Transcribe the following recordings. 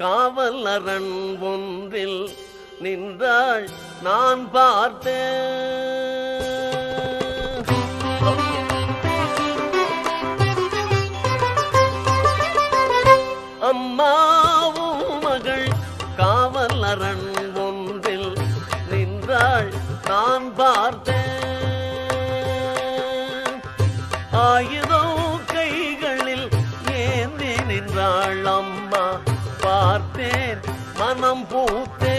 காவல் அரண் ஒன்றில் நின்றாள் நான் பார்த்தேன். அம்மாவும் மகள் காவல் அரண் ஒன்றில் நின்றாள் நான் பார்த்தேன். ஆயுதம் கைகளில் ஏந்தி நின்றாள் அம்மா பார்த்தேன் மனம் பூத்தேன்.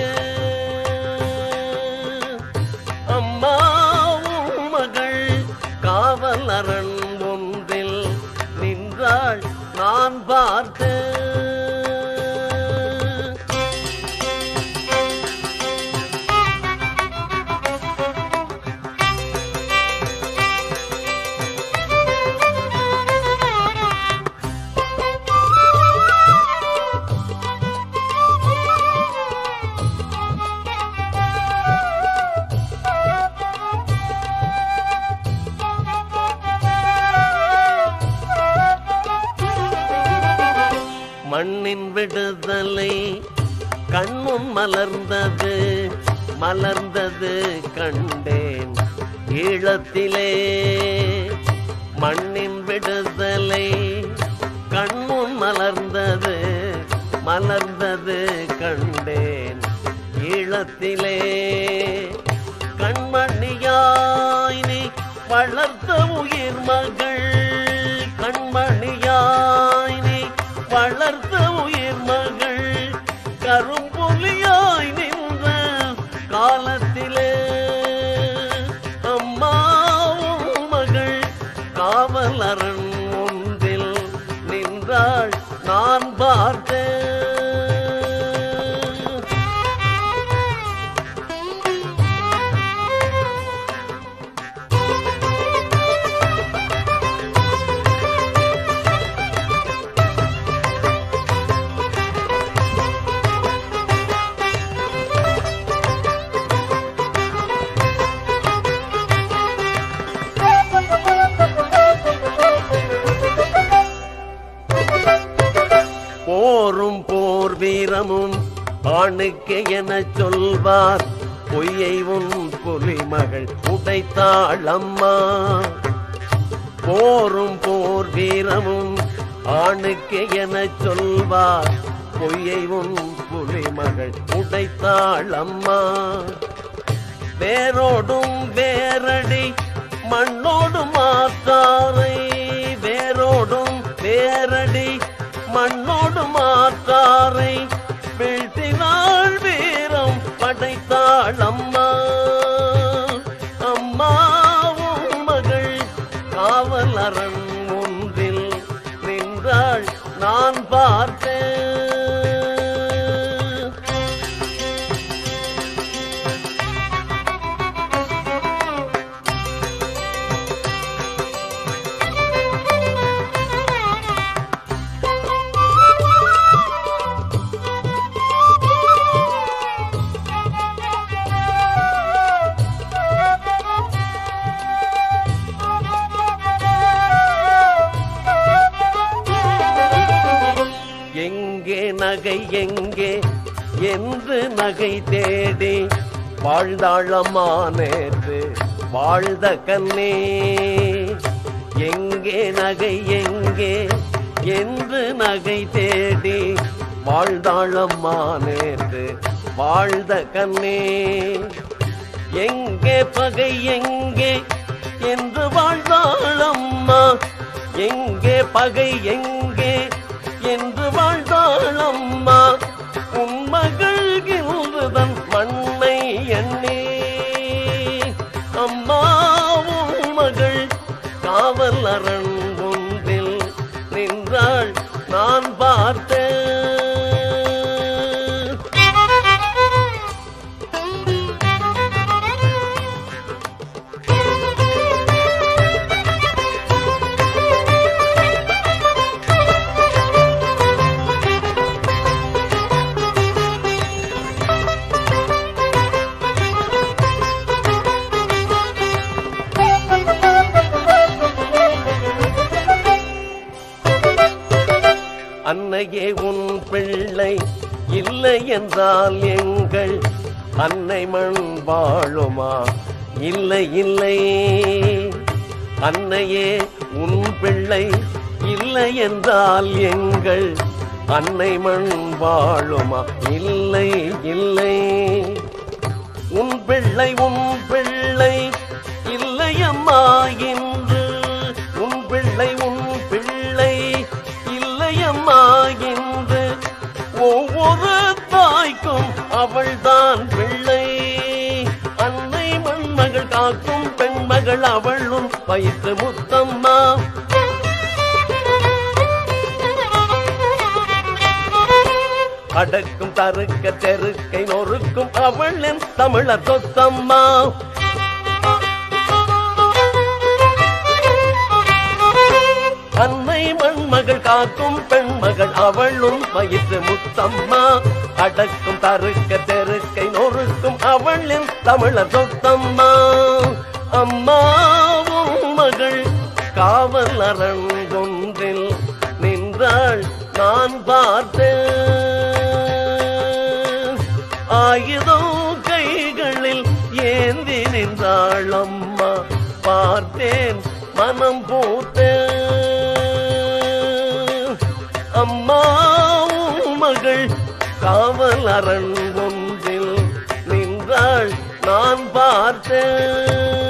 அம்மாவும் மகள் காவல் அரண் ஒன்றில் நின்றாள் நான் பார்த்தேன். மண்ணின் விடுதலை கண்முன் மலர்ந்தது மலர்ந்தது கண்டேன் ஈழத்திலே. மண்ணின் விடுதலை கண்முன் மலர்ந்தது மலர்ந்தது கண்டேன் ஈழத்திலே. கண்மணியாய் நீ வளர்த்த உயிர் மகள், கண்மணியாய் நீ வளர்த்த உயிர் மகள், கரும்புலியாய் நின்ற காலத்திலே. அம்மாவும் மகள் காவல் அரண் ஒன்றில் நின்றாள் நான் பார்த்தேன். போரும் போர் வீரமும் ஆணுக்கு என சொல்வார், பொய்யை உன் புலிமகள் உடைத்தாள் அம்மா. போரும் போர் வீரமும் ஆணுக்கு என சொல்வார், பொய்யை உன் புலிமகள் உடைத்தாள் அம்மா. வேரோடும் வேரடி மண்ணோடும் மாற்றாரை, வேரோடும் வேரடி மண்ணோடு மாற்றாரை வீழ்த்தினாள் வீரம் படைத்தாள் அம்மா. அம்மாவும் மகள் காவல் அரண் ஒன்றில் நின்றாள் நான் பார்த்தேன். எங்கே நகை எங்கே என்று நகை தேடி வாழ்ந்தாளம்மா நேற்று வாழ்ந்த கண்ணே. எங்கே நகை எங்கே என்று நகை தேடி வாழ்ந்தாளம்மா நேற்று வாழ்ந்த கண்ணே. எங்கே பகை எங்கே என்று வாழ்ந்தாளம்மா, எங்கே பகை எங்கே என்று வாழ்ந்தாளம்மா. உன் மகள் இன்றுதன் மண்ணை எண்ணி. அம்மாவும் மகள் காவல் அரண் ஒன்றில் நின்றாள் நான் பார்த்தேன். இல்லை என்றால் எங்கள் அன்னை மண் வாழுமா? இல்லை இல்லை அன்னையே உன் பிள்ளை இல்லை என்றால் எங்கள் அன்னை மண் வாழுமா? இல்லை இல்லை உன் பிள்ளை இல்லை அம்மா இன்று உன் பிள்ளை இல்லை அம்மா இன்று ஒவ்வொரு தாய்க்கும் அவள்தான் பிள்ளை. அன்னை மண்மகள் காக்கும் பெண்மகள் அவளும் வயிற்று முத்தம்மா. அடக்கும் தருக்க தெருக்கை நொறுக்கும் அவளின் தமிழர் சொத்தம்மா. அன்னை மண்மகள் காக்கும் பெண்மகள் அவளும் வயிற்று முத்தம்மா. அடக்கும் தருக்க தெருக்கை நொறுக்கும் அவளின் தமிழர் சொத்தம்மா. அம்மாவும் மகள் காவல் அரங்கொன்றில் நின்றாள் நான் பார்த்தேன். ஆயுதம் கைகளில் ஏந்தி நின்றாள் அம்மா பார்த்தேன் மனம் பூத்தேன். அம்மா மகள் காவல் அரங்கொன்றில் நின்றாள் நான் பார்த்தேன்.